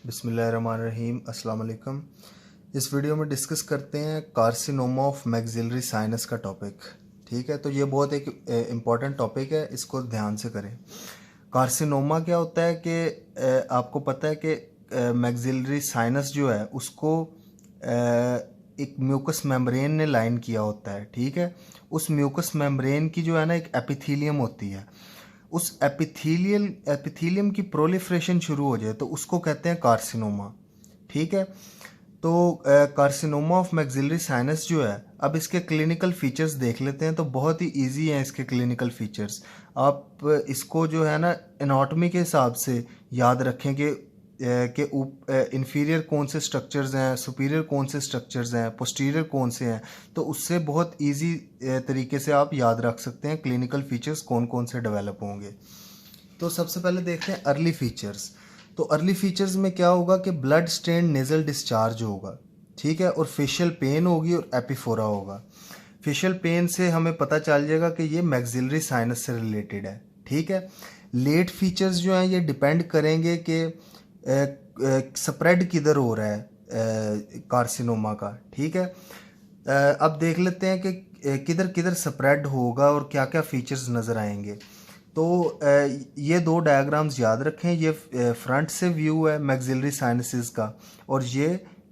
बिस्मिल्लाहिर्रहमानिर्रहीम अस्सलाम वालेकुम। इस वीडियो में डिस्कस करते हैं कार्सिनोमा ऑफ मैक्सिलरी साइनस का टॉपिक। ठीक है, तो ये बहुत एक इम्पॉर्टेंट टॉपिक है, इसको ध्यान से करें। कार्सिनोमा क्या होता है कि आपको पता है कि मैक्सिलरी साइनस जो है उसको एक म्यूकस मेम्ब्रेन ने लाइन किया होता है। ठीक है, उस म्यूकस मेम्ब्रेन की जो है ना एक एपिथीलियम होती है। उस एपिथीलियम की प्रोलिफरेशन शुरू हो जाए तो उसको कहते हैं कार्सिनोमा। ठीक है, तो कार्सिनोमा ऑफ मैक्सिलरी साइनस जो है, अब इसके क्लिनिकल फीचर्स देख लेते हैं। तो बहुत ही इजी हैं इसके क्लिनिकल फीचर्स। आप इसको जो है ना एनाटॉमी के हिसाब से याद रखें कि इंफीरियर कौन से स्ट्रक्चर्स हैं, सुपीरियर कौन से स्ट्रक्चर्स हैं, पोस्टीरियर कौन से हैं। तो उससे बहुत इजी तरीके से आप याद रख सकते हैं क्लिनिकल फीचर्स कौन कौन से डेवलप होंगे। तो सबसे पहले देखते हैं अर्ली फीचर्स। तो अर्ली फीचर्स में क्या होगा कि ब्लड स्टेन नेजल डिस्चार्ज होगा। ठीक है, और फेशियल पेन होगी और एपिफोरा होगा। फेशियल पेन से हमें पता चल जाएगा कि ये मैक्सिलरी साइनस से रिलेटेड है। ठीक है, लेट फीचर्स जो हैं ये डिपेंड करेंगे कि स्प्रेड किधर हो रहा है कार्सिनोमा का। ठीक है, अब देख लेते हैं कि किधर किधर स्प्रेड होगा और क्या क्या फीचर्स नज़र आएंगे। तो ये दो डायग्राम्स याद रखें। ये फ्रंट से व्यू है मैक्सिलरी साइनसिस का और ये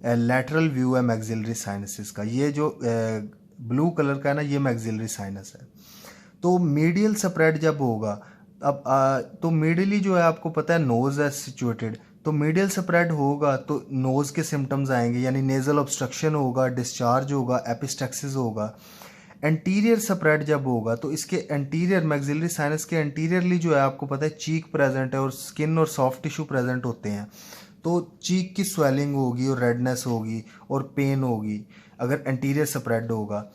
लैटरल व्यू है मैक्सिलरी साइनसिस का। ये जो ब्लू कलर का है ना, ये मैक्सिलरी साइनस है। तो मीडियल स्प्रेड जब होगा, अब तो मीडियली जो है आपको पता है नोज है सिचुएटेड, तो मीडियल स्प्रेड होगा तो नोज के सिम्टम्स आएंगे, यानी नेजल ऑब्स्ट्रक्शन होगा, डिस्चार्ज होगा, एपिस्टेक्सिस होगा। एंटीरियर स्प्रेड जब होगा तो इसके एंटीरियर मैक्सिलरी साइनस के एंटीरियरली जो है आपको पता है चीक प्रेजेंट है और स्किन और सॉफ्ट टिश्यू प्रेजेंट होते हैं। तो चीक की स्वेलिंग होगी और रेडनेस होगी और पेन होगी अगर एंटीरियर स्प्रेड होगा।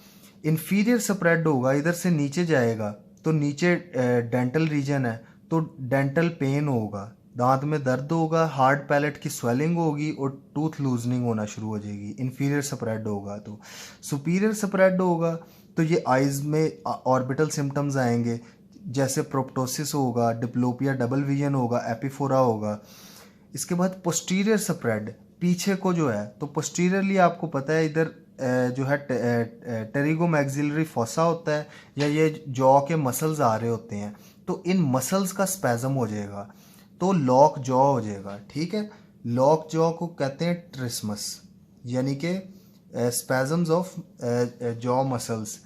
इन्फीरियर स्प्रेड होगा, इधर से नीचे जाएगा तो नीचे डेंटल रीजन है तो डेंटल पेन होगा, दांत में दर्द होगा, हार्ड पैलेट की स्वेलिंग होगी और टूथ लूजनिंग होना शुरू हो जाएगी। इन्फीरियर स्प्रेड होगा। तो सुपीरियर स्प्रेड होगा तो ये आइज़ में ऑर्बिटल सिम्टम्स आएंगे, जैसे प्रोप्टोसिस होगा, डिप्लोपिया, डबल विजन होगा, एपिफोरा होगा। इसके बाद पोस्टीरियर स्प्रेड पीछे को जो है, तो पोस्टीरियरली आपको पता है इधर जो है टेरिगो मैक्सिलरी फोसा होता है, या ये जॉ के मसल्स आ रहे होते हैं, तो इन मसल्स का स्पैज़म हो जाएगा तो लॉक जॉ हो जाएगा। ठीक है, लॉक जॉ को कहते हैं ट्रिस्मस, यानी कि स्पैजम्स ऑफ जॉ मसल्स,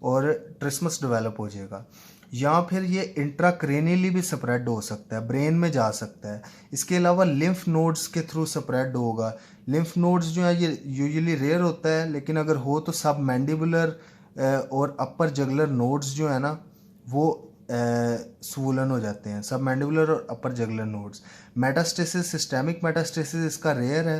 और ट्रिस्मस डेवलप हो जाएगा। या फिर ये इंट्राक्रेनियली भी स्प्रेड हो सकता है, ब्रेन में जा सकता है। इसके अलावा लिम्फ नोड्स के थ्रू स्प्रेड होगा। लिम्फ नोड्स जो है ये यूजुअली रेयर होता है, लेकिन अगर हो तो सब मैंडिबुलर और अपर जगलर नोड्स जो है ना वो स्वोलन हो जाते हैं, सब मैंडिबुलर और upper jugular nodes. Metastasis, systemic metastasis इसका रेयर है,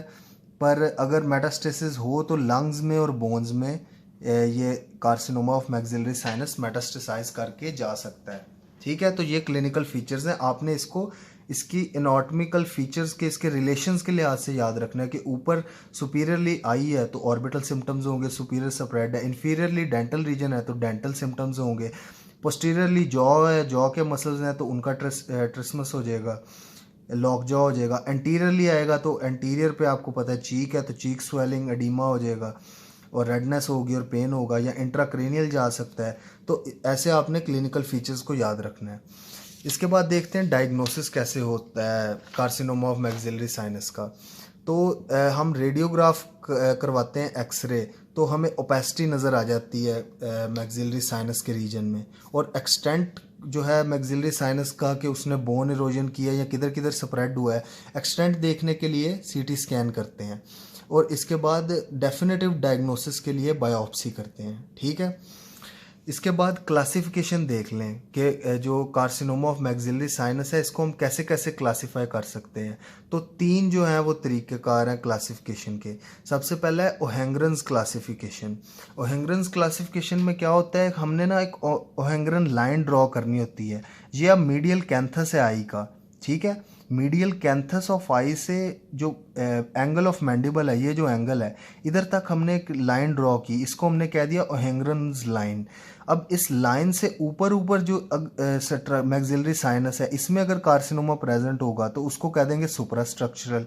पर अगर मेटास्टेसिस हो तो लंग्स में और बोन्स में ये carcinoma of maxillary sinus metastasise करके जा सकता है। ठीक है, तो ये क्लिनिकल फीचर्स हैं। आपने इसको इसकी एनाटॉमिकल फीचर्स के, इसके रिलेशंस के लिहाज से याद रखना है कि ऊपर सुपीरियरली आई है तो ऑर्बिटल सिम्टम्स होंगे, सुपीरियर स्प्रेड है। इन्फीरियरली डेंटल रीजन है तो डेंटल सिम्टम्स होंगे। पोस्टीरियरली जॉ है, जॉ के मसल्स हैं तो उनका ट्रिस्मस हो जाएगा, लॉक जॉ हो जाएगा। एंटीरियरली आएगा तो एंटीरियर पे आपको पता है चीक है तो चीक स्वेलिंग, एडिमा हो जाएगा और रेडनेस होगी और पेन होगा, या इंट्राक्रेनियल जा सकता है। तो ऐसे आपने क्लिनिकल फीचर्स को याद रखना है। इसके बाद देखते हैं डायग्नोसिस कैसे होता है कार्सिनोमा ऑफ मैक्सिलरी साइनस का। तो हम रेडियोग्राफ करवाते हैं, एक्सरे, तो हमें ओपेसिटी नज़र आ जाती है मैक्सिलरी साइनस के रीजन में, और एक्सटेंट जो है मैक्सिलरी साइनस का कि उसने बोन इरोजन किया या किधर किधर स्प्रेड हुआ है, एक्सटेंट देखने के लिए सीटी स्कैन करते हैं, और इसके बाद डेफिनेटिव डायग्नोसिस के लिए बायोप्सी करते हैं। ठीक है, इसके बाद क्लासिफिकेशन देख लें कि जो कार्सिनोमा ऑफ मैक्सिलरी साइनस है इसको हम कैसे कैसे क्लासिफाई कर सकते हैं। तो तीन जो हैं वो तरीक़ेकार हैं क्लासिफिकेशन के। सबसे पहला है ओहेंग्रेन्स क्लासिफिकेशन। ओहेंग्रेन्स क्लासिफिकेशन में क्या होता है, हमने ना एक ओहेंग्रेन लाइन ड्रॉ करनी होती है। ये अब मीडियल कैंथस है आई का। ठीक है, मीडियल कैंथस ऑफ आई से जो एंगल ऑफ मैंडिबल है, ये जो एंगल है इधर तक हमने एक लाइन ड्रॉ की, इसको हमने कह दिया ओहेंग्रेन्स लाइन। अब इस लाइन से ऊपर ऊपर जो मैक्सिलरी साइनस है, इसमें अगर कार्सिनोमा प्रेजेंट होगा तो उसको कह देंगे सुप्रास्ट्रक्चरल,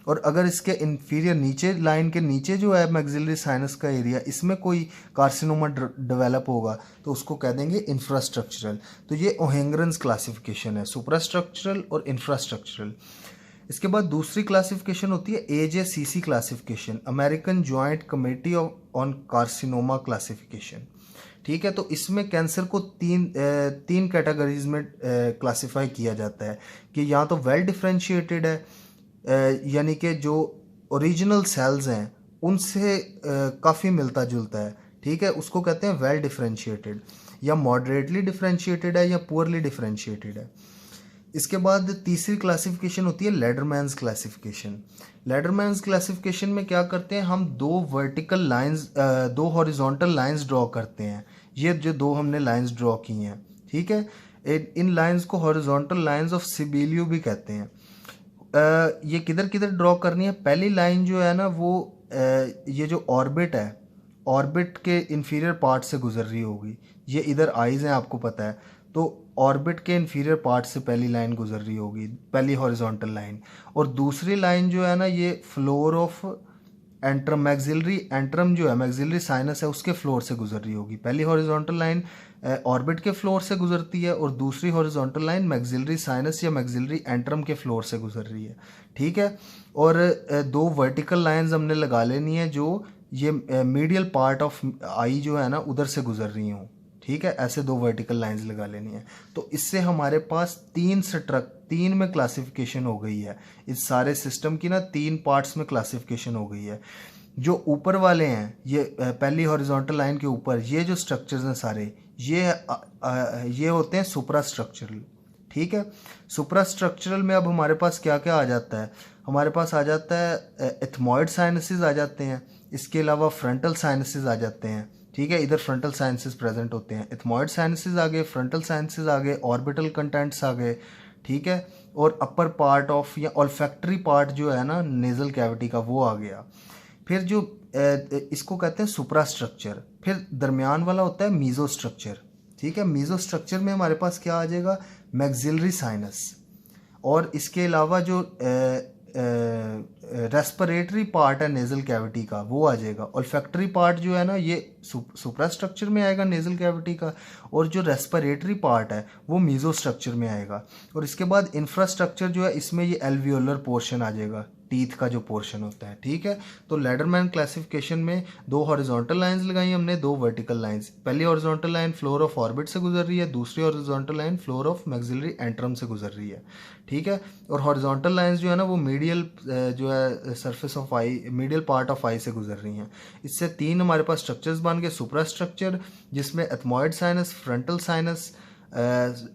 और अगर इसके इन्फीरियर नीचे लाइन के नीचे जो है मैक्सिलरी साइनस का एरिया, इसमें कोई कार्सिनोमा डेवलप होगा तो उसको कह देंगे इंफ्रास्ट्रक्चरल। तो ये ओहेंग्रेन्स क्लासिफिकेशन है, सुप्रास्ट्रक्चरल और इंफ्रास्ट्रक्चरल। इसके बाद दूसरी क्लासिफिकेशन होती है AJCC classification, American joint committee on carcinoma classification. ठीक है, तो इसमें कैंसर को तीन कैटेगरीज में क्लासिफाई किया जाता है कि या तो वेल डिफ्रेंशिएटेड है, यानी कि जो ओरिजिनल सेल्स हैं उनसे काफ़ी मिलता जुलता है, ठीक है, उसको कहते हैं वेल डिफ्रेंशिएटेड, या मॉडरेटली डिफ्रेंशिएटेड है, या पुअरली डिफ्रेंशिएटेड है। इसके बाद तीसरी क्लासिफिकेशन होती है लेडरमैन्स क्लासिफिकेशन। लेडरमैन्स क्लासिफिकेशन में क्या करते हैं, हम दो वर्टिकल लाइंस, दो हॉरिजॉन्टल लाइंस ड्रॉ करते हैं। ये जो दो हमने लाइंस ड्रॉ की हैं, ठीक है, इन लाइंस को हॉरिजॉन्टल लाइंस ऑफ सिबेलियो भी कहते हैं। ये किधर किधर ड्रॉ करनी है, पहली लाइन जो है ना वो ये जो ऑर्बिट है, ऑर्बिट के इन्फीरियर पार्ट से गुजर रही होगी। ये इधर आइज़ हैं, आपको पता है, तो ऑर्बिट के इन्फीरियर पार्ट से पहली लाइन गुजर रही होगी, पहली हॉरिजॉन्टल लाइन। और दूसरी लाइन जो है ना ये floor of antrum, maxillary antrum जो है, मैक्सिलरी साइनस है, उसके फ्लोर से गुजर रही होगी। पहली हॉरिजॉन्टल लाइन ऑर्बिट के फ्लोर से गुजरती है और दूसरी हॉरिजॉन्टल लाइन मैक्सिलरी साइनस या मैक्सिलरी एंट्रम के फ्लोर से गुजर रही है, ठीक है। और दो वर्टिकल लाइंस हमने लगा लेनी है जो ये मीडियल पार्ट ऑफ आई जो है ना उधर से गुजर रही हूँ, ठीक है, ऐसे दो वर्टिकल लाइंस लगा लेनी है। तो इससे हमारे पास तीन में क्लासिफिकेशन हो गई है, इस सारे सिस्टम की ना 3 पार्ट्स में क्लासिफिकेशन हो गई है। जो ऊपर वाले हैं, ये पहली हॉरिजॉन्टल लाइन के ऊपर ये जो स्ट्रक्चर्स हैं सारे, ये होते हैं सुप्रास्ट्रक्चरल, ठीक है। सुप्रास्ट्रक्चरल में अब हमारे पास क्या क्या आ जाता है, हमारे पास आ जाता है एथमॉइड साइनसेस आ जाते हैं, इसके अलावा फ्रंटल साइनसेस आ जाते हैं, ठीक है, इधर फ्रंटल साइनसेस प्रेजेंट होते हैं, एथमॉइड साइनसेस आ गए, फ्रंटल साइनसेस आ गए, ऑर्बिटल कंटेंट्स आ गए, ठीक है, और अपर पार्ट ऑफ या ऑल्फैक्टरी पार्ट जो है ना नेजल कैविटी का वो आ गया। फिर जो इसको कहते हैं सुप्रास्ट्रक्चर। फिर दरमियान वाला होता है मीजो स्ट्रक्चर, ठीक है। मीजो स्ट्रक्चर में हमारे पास क्या आ जाएगा, मैक्सिलरी साइनस, और इसके अलावा जो रेस्पिरेटरी पार्ट है नेजल कैविटी का वो आ जाएगा। ऑल्फैक्टरी पार्ट जो है ना ये सुप्रास्ट्रक्चर में आएगा नेजल कैविटी का, और जो रेस्पिरेटरी पार्ट है वो मीजो स्ट्रक्चर में आएगा। और इसके बाद इंफ्रास्ट्रक्चर जो है इसमें ये एल्वियोलर पोर्शन आ जाएगा, टीथ का जो पोर्शन होता है, ठीक है। तो लेडरमैन क्लासिफिकेशन में 2 हॉरिजॉन्टल लाइंस लगाई हमने, 2 वर्टिकल लाइंस। पहली horizontal line floor of orbit से गुजर रही है, दूसरी horizontal line floor of maxillary antrum से गुजर रही है, ठीक है। और हॉरिजॉन्टल लाइंस जो है ना वो मीडियल जो है surface of eye, medial part of eye से गुजर रही हैं। इससे 3 हमारे पास स्ट्रक्चर्स बन गए, सुप्रास्ट्रक्चर जिसमें ethmoid sinus, frontal sinus,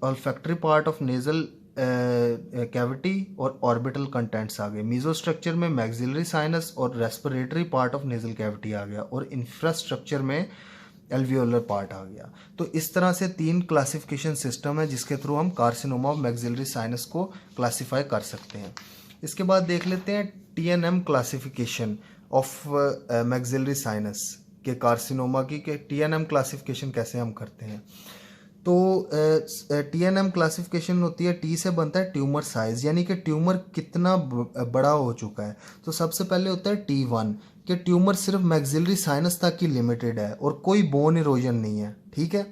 olfactory part of nasal cavity और ऑर्बिटल कंटेंट्स आ गए। मीजो स्ट्रक्चर में मैक्सिलरी साइनस और respiratory part of nasal cavity आ गया, और इंफ्रास्ट्रक्चर में एल्वियोलर पार्ट आ गया। तो इस तरह से 3 क्लासिफिकेशन सिस्टम है जिसके थ्रू हम कार्सिनोमा ऑफ मैक्सिलरी साइनस को क्लासीफाई कर सकते हैं। इसके बाद देख लेते हैं TNM classification of maxillary sinus के कार्सिनोमा की, के TNM क्लासिफिकेशन कैसे हम करते हैं। तो TNM क्लासिफिकेशन होती है, T से बनता है ट्यूमर साइज, यानी कि ट्यूमर कितना बड़ा हो चुका है। तो सबसे पहले होता है T1 कि ट्यूमर सिर्फ मैक्सिलरी साइनस तक ही लिमिटेड है और कोई बोन इरोजन नहीं है, ठीक है।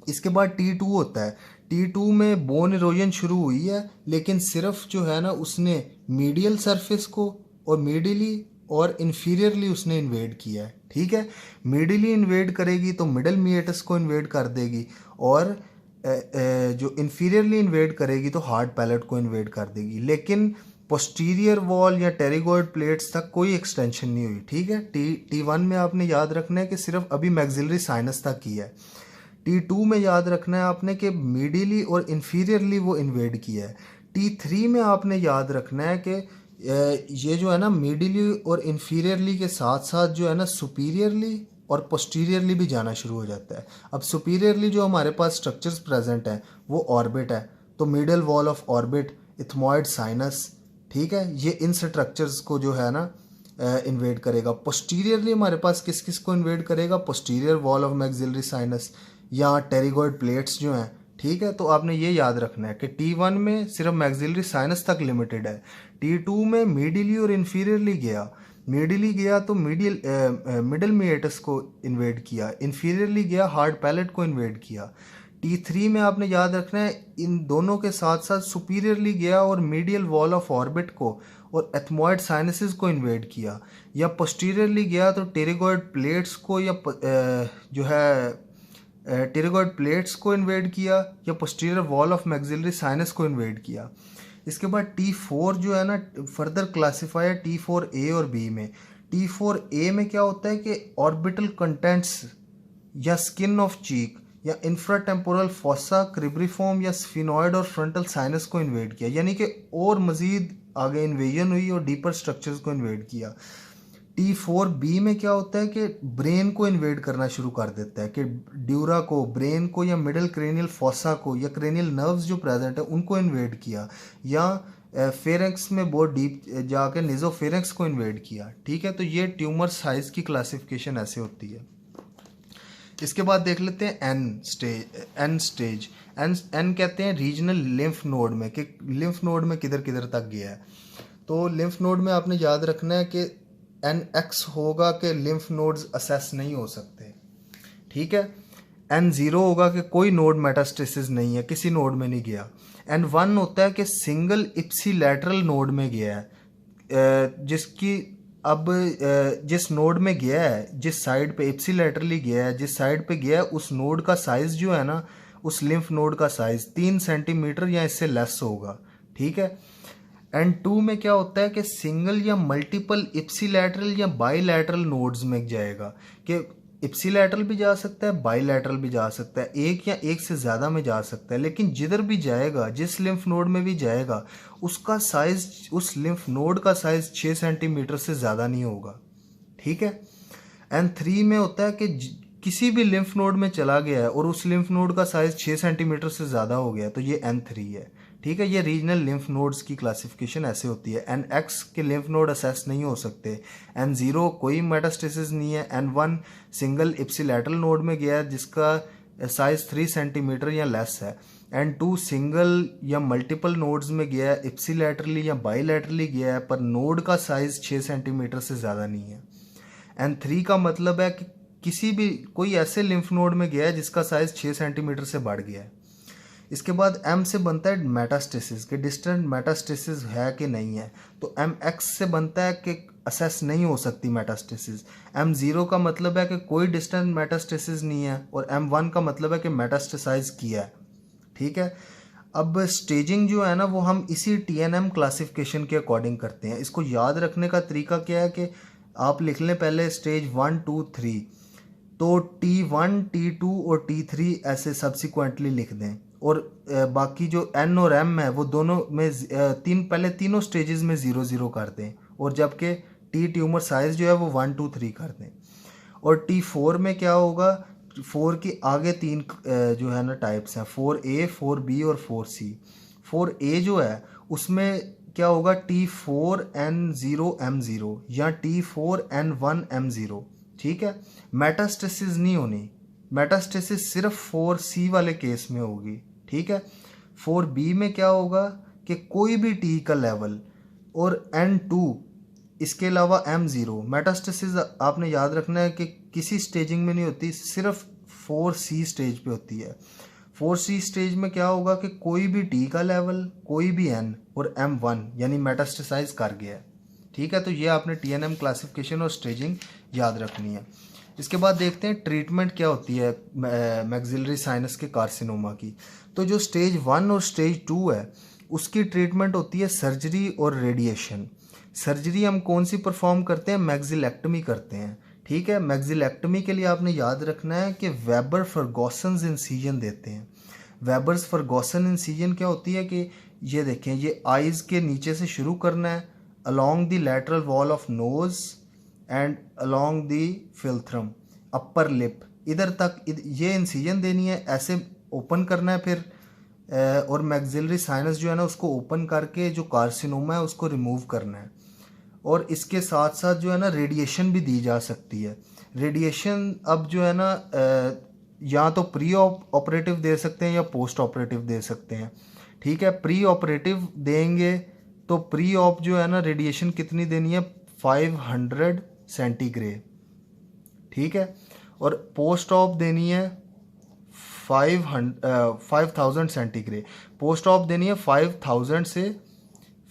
इसके बाद T2 होता है, T2 में बोन इरोजन शुरू हुई है लेकिन सिर्फ जो है ना उसने मीडियल सरफेस को और मीडियली और इन्फीरियरली उसने इन्वेड किया है, ठीक है। मिडिली इन्वेड करेगी तो मिडल मिएटस को इन्वेड कर देगी, और जो इन्फीरियरली इन्वेड करेगी तो हार्ड पैलेट को इन्वेड कर देगी, लेकिन पोस्टीरियर वॉल या टेरिगोइड प्लेट्स तक कोई एक्सटेंशन नहीं हुई, ठीक है। T1 में आपने याद रखना है कि सिर्फ अभी मैक्सिलरी साइनस तक की है। T2 में याद रखना है आपने कि मिडिली और इन्फीरियरली वो इन्वेड किया है। T3 में आपने याद रखना है कि ये जो है ना मिडिली और इन्फीरियरली के साथ साथ जो है ना सुपीरियरली और पोस्टीरियरली भी जाना शुरू हो जाता है। अब सुपीरियरली जो हमारे पास स्ट्रक्चर्स प्रेजेंट हैं वो ऑर्बिट है, तो middle wall of orbit, ethmoid sinus, ठीक है, ये इन स्ट्रक्चर्स को जो है ना इन्वेड करेगा। पोस्टीरियरली हमारे पास किस किस को इन्वेड करेगा, posterior wall of maxillary sinus या टेरिगोइड प्लेट्स जो हैं, ठीक है, तो आपने ये याद रखना है कि T1 में सिर्फ मैक्सिलरी साइनस तक लिमिटेड है, T2 में मीडियली और इन्फीरियरली गया, मीडियली गया तो मिडल मेएटस को इन्वेड किया, इन्फीरियरली गया हार्ड पैलेट को इन्वेड किया। T3 में आपने याद रखना है इन दोनों के साथ साथ सुपीरियरली गया और मीडियल वॉल ऑफ ऑर्बिट को और एथमॉइड साइनसेस को इन्वेड किया, या पोस्टीरियरली गया तो टेरिगॉइड प्लेट्स को या जो है टेरिगॉइड प्लेट्स को इन्वेड किया, या posterior wall of maxillary sinus को इन्वेड किया। इसके बाद T4 जो है ना फर्दर क्लासीफाई है T4A और B में। T4A में क्या होता है कि ऑर्बिटल कंटेंट्स या स्किन ऑफ चीक या इंफ्राटेम्पोरल फॉसा, क्रिब्रिफॉर्म या स्फिनॉइड और फ्रंटल साइनस को इन्वेड किया, यानी कि और मजीद आगे इन्वेजन हुई और डीपर स्ट्रक्चर्स को इन्वेड किया। T4B में क्या होता है कि ब्रेन को इन्वेड करना शुरू कर देता है, कि ड्यूरा को, ब्रेन को या मिडल क्रेनियल फॉसा को या क्रेनियल नर्व्स जो प्रेजेंट है उनको इन्वेड किया, या फेरेंक्स में बहुत डीप जाके निजोफेरेंक्स को इन्वेड किया। ठीक है, तो ये ट्यूमर साइज की क्लासिफिकेशन ऐसे होती है। इसके बाद देख लेते हैं एन स्टेज। एन कहते हैं रीजनल लिम्फ नोड में, कि लिम्फ नोड में किधर किधर तक गया है। तो लिम्फ नोड में आपने याद रखना है कि NX होगा कि लिम्फ नोड्स असेस नहीं हो सकते। ठीक है, N0 होगा कि कोई नोड मेटास्टेसिस नहीं है, किसी नोड में नहीं गया। N1 होता है कि सिंगल इप्सिलैटरल नोड में गया है, जिसकी अब जिस नोड में गया है, जिस साइड पे इप्सिलैटरली गया है, जिस साइड पे गया है, उस नोड का साइज जो है ना, उस लिम्फ नोड का साइज 3 सेंटीमीटर या इससे लेस होगा। ठीक है, N2 में क्या होता है कि सिंगल या मल्टीपल इप्सिलैटरल या बाईलैटरल नोड्स में जाएगा, कि इप्सिलैटरल भी जा सकता है, बाईलैटरल भी जा सकता है, एक या एक से ज़्यादा में जा सकता है, लेकिन जिधर भी जाएगा, जिस लिम्फ नोड में भी जाएगा, उसका साइज, उस लिम्फ नोड का साइज 6 सेंटीमीटर से ज़्यादा नहीं होगा। ठीक है, N3 में होता है कि किसी भी लिम्फ नोड में चला गया है और उस लिम्फ नोड का साइज 6 सेंटीमीटर से ज़्यादा हो गया, तो ये N3 है। ठीक है, ये रीजनल लिम्फ नोड्स की क्लासिफिकेशन ऐसे होती है। NX के लिम्फ नोड असेस नहीं हो सकते, N0 कोई मेटास्टेसिस नहीं है, N1 सिंगल इप्सिलैटरल नोड में गया है जिसका साइज 3 सेंटीमीटर या लेस है, N2 सिंगल या मल्टीपल नोड्स में गया है, इप्सिलैटरली या बाईलैटरली गया है, पर नोड का साइज 6 सेंटीमीटर से ज़्यादा नहीं है। N3 का मतलब है कि किसी भी कोई ऐसे लिम्फ नोड में गया है जिसका साइज 6 सेंटीमीटर से बढ़ गया है। इसके बाद M से बनता है मेटास्टेसिस, कि डिस्टेंट मेटास्टेसिस है कि नहीं है, तो MX से बनता है कि असेस नहीं हो सकती मेटास्टेसिस। M0 का मतलब है कि कोई डिस्टेंट मेटास्टेसिस नहीं है, और M1 का मतलब है कि मेटास्टेसाइज किया है। ठीक है, अब स्टेजिंग जो है ना वो हम इसी TNM क्लासिफिकेशन के अकॉर्डिंग करते हैं। इसको याद रखने का तरीका क्या है कि आप लिख लें पहले स्टेज 1, 2, 3, तो T1, T2 और T3 ऐसे सब्सिक्वेंटली लिख दें, और बाकी जो N और M है वो दोनों में पहले तीनों स्टेजेस में 0, 0 कर दें, और जबकि T ट्यूमर साइज जो है वो 1, 2, 3 कर दें। और T4 में क्या होगा, 4 की आगे 3 जो है ना टाइप्स हैं, 4A, 4B और 4C। 4A जो है उसमें क्या होगा, T4N0M0 या T4N1M0। ठीक है, मेटास्टेसिस नहीं होनी, मेटास्टेसिस सिर्फ 4C वाले केस में होगी। ठीक है, 4B में क्या होगा कि कोई भी T का लेवल, और N2 इसके अलावा M0। मेटास्टेसिस आपने याद रखना है कि किसी स्टेजिंग में नहीं होती, सिर्फ 4C स्टेज पे होती है। 4C स्टेज में क्या होगा कि कोई भी T का लेवल, कोई भी N और M1 यानी मेटास्टेसाइज कर गया है। ठीक है, तो ये आपने TNM क्लासिफिकेशन और स्टेजिंग याद रखनी है। इसके बाद देखते हैं ट्रीटमेंट क्या होती है मैक्सिलरी साइनस के कार्सिनोमा की। तो जो स्टेज 1 और स्टेज 2 है उसकी ट्रीटमेंट होती है सर्जरी और रेडिएशन। सर्जरी हम कौन सी परफॉर्म करते हैं, मैक्सिलेक्टमी करते हैं। ठीक है, मैक्सिलेक्टमी के लिए आपने याद रखना है कि वेबर फर्गोसन इंसीजन देते हैं। वेबर्स फर्गोसन इंसीजन क्या होती है कि ये देखें, ये आइज़ के नीचे से शुरू करना है, along the lateral wall of nose and along the philtrum, upper lip, इधर तक ये इंसीजन देनी है, ऐसे ओपन करना है फिर, और मैक्सिलरी साइनस जो है ना उसको ओपन करके जो कार्सिनोमा है उसको रिमूव करना है। और इसके साथ साथ जो है ना रेडिएशन भी दी जा सकती है। रेडिएशन अब जो है ना या तो प्री ऑपरेटिव दे सकते हैं या पोस्ट ऑपरेटिव दे सकते हैं। ठीक है, प्री ऑपरेटिव देंगे तो प्री ऑप जो है ना रेडिएशन कितनी देनी है 500 सेंटीग्रेड। ठीक है, और पोस्ट ऑप देनी है 5000 सेंटीग्रेड। पोस्ट ऑप देनी है 5000 से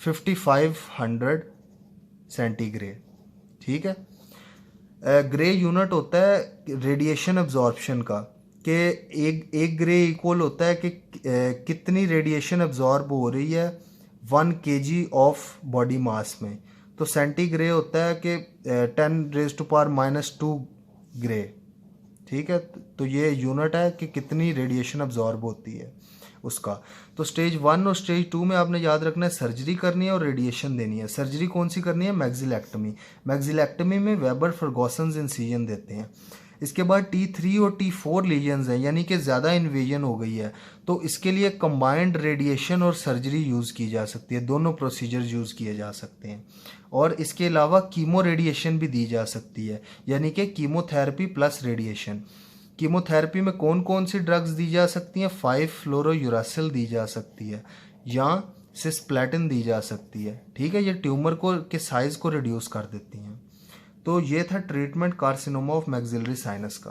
5500 सेंटीग्रेड। ठीक है, ग्रे यूनिट होता है रेडिएशन एब्जॉर्प्शन का, कि एक ग्रे इक्वल होता है कि कितनी रेडिएशन एब्जॉर्ब हो रही है 1 kg ऑफ बॉडी मास में। तो सेंटीग्रे होता है कि 10⁻⁻² ग्रे। ठीक है, तो ये यूनिट है कि कितनी रेडिएशन अब्जॉर्ब होती है उसका। तो स्टेज 1 और स्टेज 2 में आपने याद रखना है सर्जरी करनी है और रेडिएशन देनी है। सर्जरी कौन सी करनी है? मैग्जिलेक्टमी। मैग्जिलेक्टमी में वेबर फर्गोसन्स इंसिजन देते हैं। इसके बाद T3 और T4 लीजन्स हैं, यानी कि ज़्यादा इन्वेजन हो गई है, तो इसके लिए कंबाइंड रेडिएशन और सर्जरी यूज़ की जा सकती है। दोनों प्रोसीजर यूज़ किए जा सकते हैं। और इसके अलावा कीमो रेडिएशन भी दी जा सकती है, यानी कि कीमोथेरेपी प्लस रेडिएशन। कीमोथेरेपी में कौन कौन सी ड्रग्स दी जा सकती हैं? 5-फ्लोरोयूरासिल दी जा सकती है या सिस्प्लेटिन दी जा सकती है। ठीक है, ये ट्यूमर को के साइज़ को रिड्यूस कर देती हैं। तो ये था treatment carcinoma of maxillary sinus का।